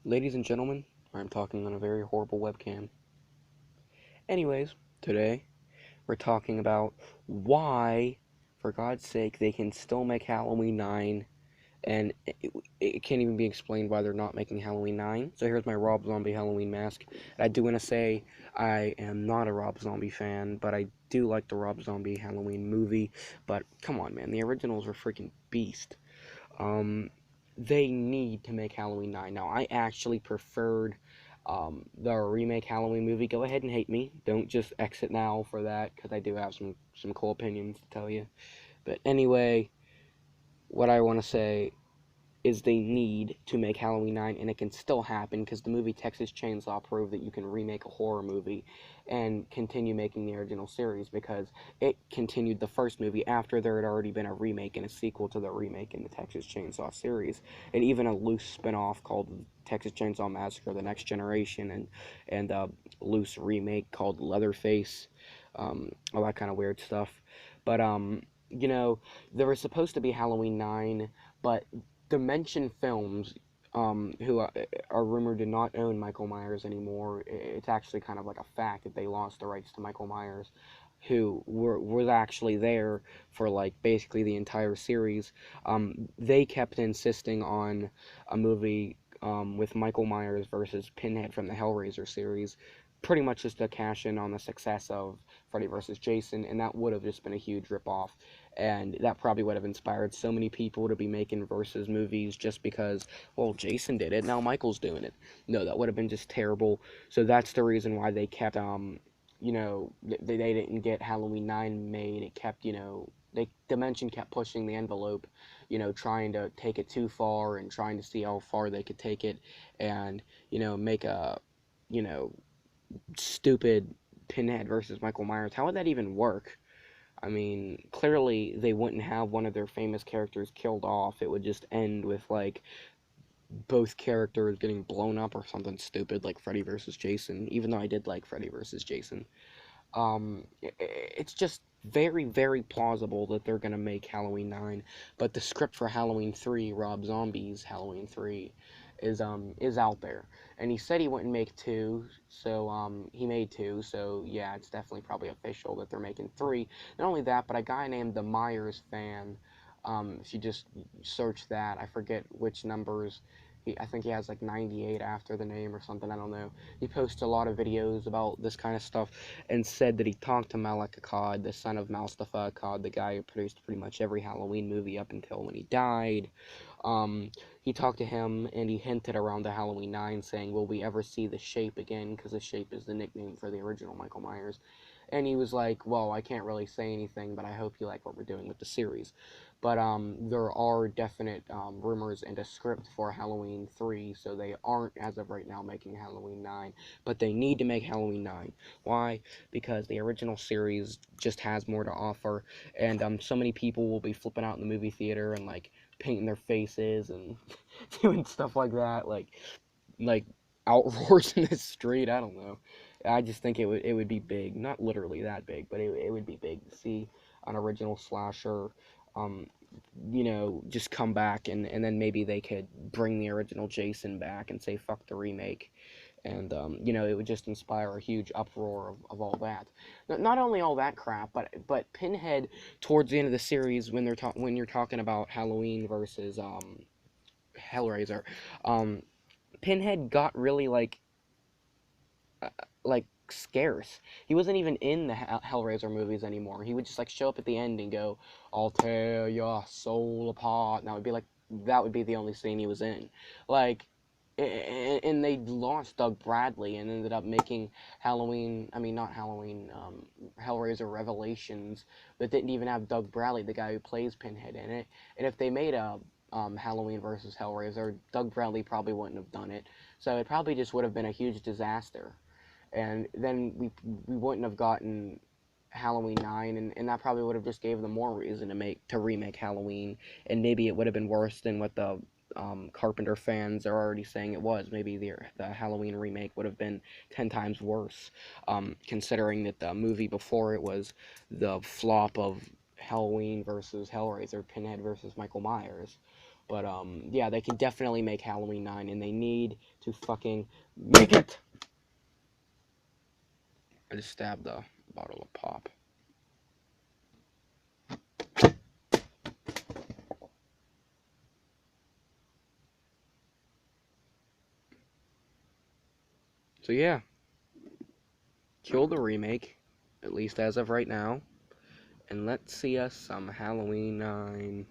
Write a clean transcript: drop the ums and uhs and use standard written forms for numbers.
Ladies and gentlemen, I'm talking on a very horrible webcam. Anyways, today we're talking about why, for God's sake, they can still make Halloween 9, and it can't even be explained why they're not making Halloween 9. So here's my Rob Zombie Halloween mask. And I do want to say I am not a Rob Zombie fan, but I do like the Rob Zombie Halloween movie. But come on, man, the originals were freaking beast. Um, they need to make Halloween 9. Now, I actually preferred the remake Halloween movie. Go ahead and hate me. Don't just exit now for that, because I do have some cool opinions to tell you. But anyway, what I want to say is they need to make Halloween 9, and it can still happen because the movie Texas Chainsaw proved that you can remake a horror movie and continue making the original series because it continued the first movie after there had already been a remake and a sequel to the remake in the Texas Chainsaw series, and even a loose spin-off called Texas Chainsaw Massacre: The Next Generation, and a loose remake called Leatherface, all that kind of weird stuff. But there was supposed to be Halloween 9, but Dimension Films, who are rumored to not own Michael Myers anymore. It's actually kind of like a fact that they lost the rights to Michael Myers, who was actually there for like basically the entire series. They kept insisting on a movie with Michael Myers versus Pinhead from the Hellraiser series, pretty much just to cash in on the success of Freddy versus Jason, and that would have just been a huge ripoff, and that probably would have inspired so many people to be making versus movies just because, well, Jason did it, now Michael's doing it. No, that would have been just terrible. So that's the reason why they kept, they didn't get Halloween 9 made. It kept, Dimension kept pushing the envelope, trying to take it too far and trying to see how far they could take it and, make a, you know, stupid Pinhead versus Michael Myers. How would that even work? I mean, clearly they wouldn't have one of their famous characters killed off. It would just end with like both characters getting blown up or something stupid like Freddy versus Jason. Even though I did like Freddy versus Jason, it's just very, very plausible that they're gonna make Halloween 9. But the script for Halloween 3, Rob Zombie's Halloween 3, is out there, and he said he wouldn't make two, so he made two. So yeah, it's definitely probably official that they're making three. Not only that, but a guy named the Myers fan. If you just search that, I forget which numbers. I think he has like 98 after the name or something. I don't know. He posts a lot of videos about this kind of stuff and said that he talked to Malek Akkad, the son of Mustafa Akkad, the guy who produced pretty much every Halloween movie up until when he died. He talked to him and he hinted around the Halloween 9 saying, will we ever see the Shape again? Because the Shape is the nickname for the original Michael Myers. And he was like, well, I can't really say anything, but I hope you like what we're doing with the series. But there are definite rumors and a script for Halloween 3, so they aren't, as of right now, making Halloween 9. But they need to make Halloween 9. Why? Because the original series just has more to offer, and so many people will be flipping out in the movie theater and, like, painting their faces and doing stuff like outroars in the street. I don't know. I just think it would be big, not literally that big, but it would be big to see an original slasher, um, just come back, and then maybe they could bring the original Jason back and say fuck the remake, and it would just inspire a huge uproar of all that. Not only all that crap, but Pinhead towards the end of the series when you're talking about Halloween versus Hellraiser, um, Pinhead got really like scarce. He wasn't even in the Hellraiser movies anymore. He would just like show up at the end and go, "I'll tear your soul apart." And that would be the only scene he was in. Like, and they lost Doug Bradley and ended up making Halloween. I mean, not Halloween. Hellraiser Revelations, but didn't even have Doug Bradley, the guy who plays Pinhead, in it. And if they made a Halloween versus Hellraiser, Doug Bradley probably wouldn't have done it. So it probably just would have been a huge disaster, and then we wouldn't have gotten Halloween 9, and that probably would have just gave them more reason to remake Halloween, and maybe it would have been worse than what the Carpenter fans are already saying it was. Maybe the Halloween remake would have been 10 times worse, considering that the movie before it was the flop of Halloween versus Hellraiser, Pinhead versus Michael Myers. But, yeah, they can definitely make Halloween 9, and they need to fucking make it! I just stabbed the bottle of pop. So, yeah. Kill the remake, at least as of right now. And let's see us some Halloween 9.